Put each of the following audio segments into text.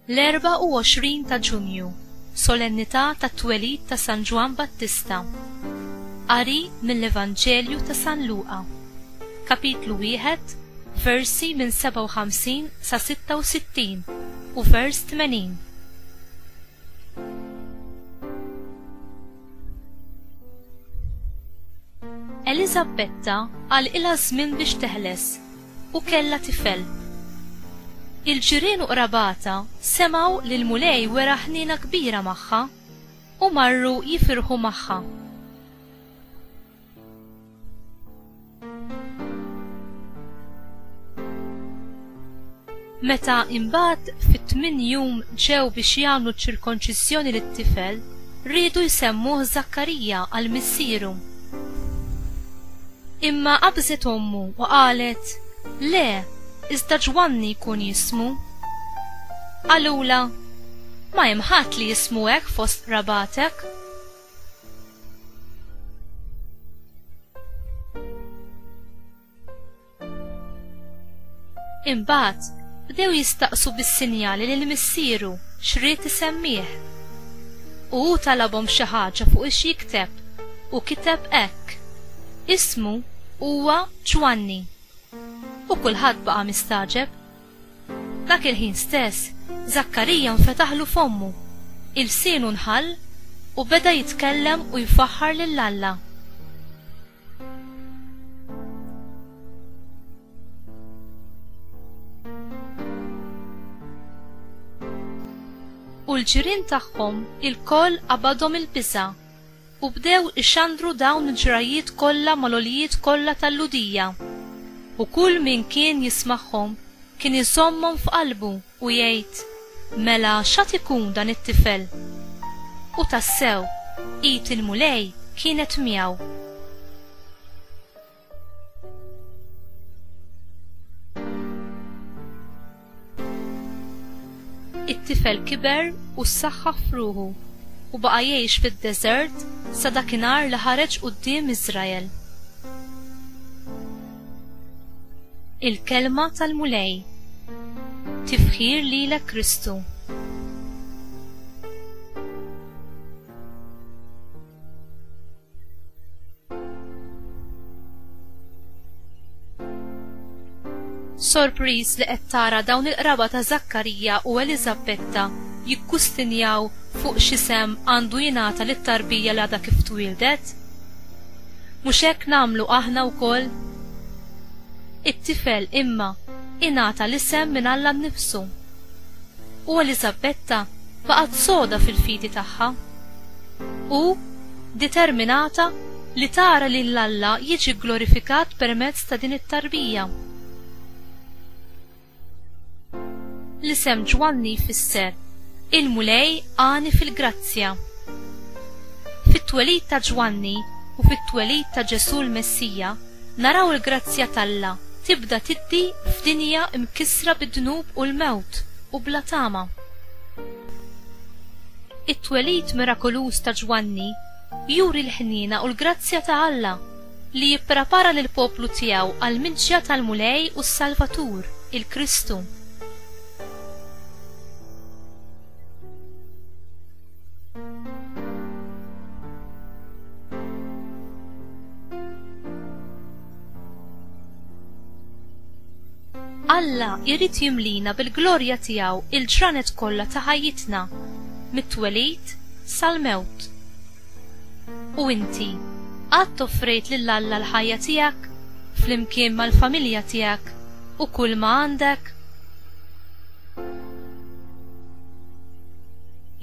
L-24 ta' Ġunju, solennità ta' twelid ta' San Ġwan Battista. Qari mill-Evanġelju ta' San Luqa, kapitlu 1, versi minn 57 sa 66 u vers 80. Elisabetta għal ilha żmien biex teħles u kellha tifel. Il-ġirien u qrabata semgħu li l-mulej wera ħniena kbira magħha u marru jifirħu magħha. Meta imbagħad fit-8 jum ġew biex jagħmlu ċ-ċirkonċiżjoni lit-tifel, riedu jsemmuh Zakkarija għal missieru. Imma qabżet ommu u qalet: "Le, iżda Ġwanni jkun jismu." Qalula: "Ma hemm ħadd li jismu hekk fost qrabatek." Imbagħad bdew jistaqsu bis-sinjali lil missieru x'ried isemmih. U hu talabhom xi ħaġa fuq ix jikteb u kiteb hekk: "Ismu huwa Ġwanni." U kulħadd baqa' mistaġeb. Dak il-ħin stess Zakkarija nfetaħlu fommu, il-sienu nħall u beda jitkellem u jfaħħar lill-Alla. U l-ġirien tagħhom il-koll qabadhom il-biża' u bdew ixandru dawn il-ġrajiet kollha mal-għolijiet kollha tal-ludija. U kull min kien jismagħhom kien iżommhom f'qalbu u jgħid: "Mela x'għad ikun dan it-tifel?" U tassew id il-mulej kienet miegħu. It-tifel kiber u ssaħħaħ f'ruħu u baqa' jgħix fid-deżert sa dakinhar li ħareġ quddiem Iżrael. Il-kelma tal-mulej. Tifħir lilek Kristu. Sorpriż li qed tara dawn il-qraba ta' Zakkarija u Elisabetta jikkustinjaw fuq x'isem għandu jingħata lit-tarbija li għadha kif twildet? Mhux hekk nagħmlu aħna wkoll? It-tifel imma ingħata l-isem minn Alla nnifsu. U Elisabetta baqgħet soda fil-fidi tagħha u determinata li tara li l-Alla jiġi glorifikat permezz ta' din it-tarbija. L-isem Ġwanni jfisser il-mulej għani fil-grazzja. Fit-twelid ta' Ġwanni u fit-twelid ta' Ġesu l-Messija naraw il-grazzja t'Alla tibda tiddi f'dinja imkissra bid-dnub u l-mewt u bla tama. It-twelid mirakoluż ta' Ġwanni juri l-ħniena u l-grazzja ta' Alla li jipprepara lil poplu tiegħu għal minċja tal-mulej u s-Salvatur, il-Kristu. Alla jrid jimlina bil-glorja tiegħu il-ġranet kollha ta' ħajjitna, mit-twelid sal-mewt. U inti għad toffrejt lill-Alla l-ħajja tiegħek flimkien mal-familja tiegħek u kull ma għandek?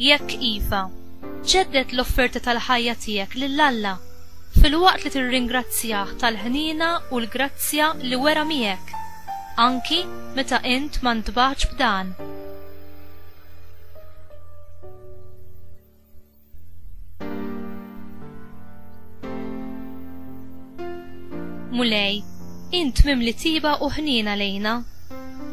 Jekk iva, ġeddet l-offerta tal-ħajja tiegħek lill-Alla fil-waqt li tirringrazzjah tal-ħniena u l-grazzja li wera miegħek, anki meta int ma ntbaħx b'dan. Mulej, int mimli tiba u ħniena lejna.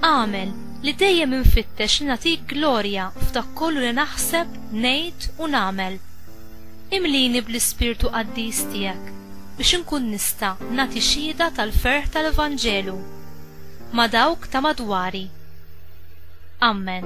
Għamel li dejjem infittex li nagħtik glorja f'dak kollu li naħseb, ngħid u nagħmel. Imlini bl-Ispirtu Qaddis tiegħek biex inkun nista' nagħti xhieda tal-ferħ tal-Evanġelu ma' dawk ta' madwari. Amen.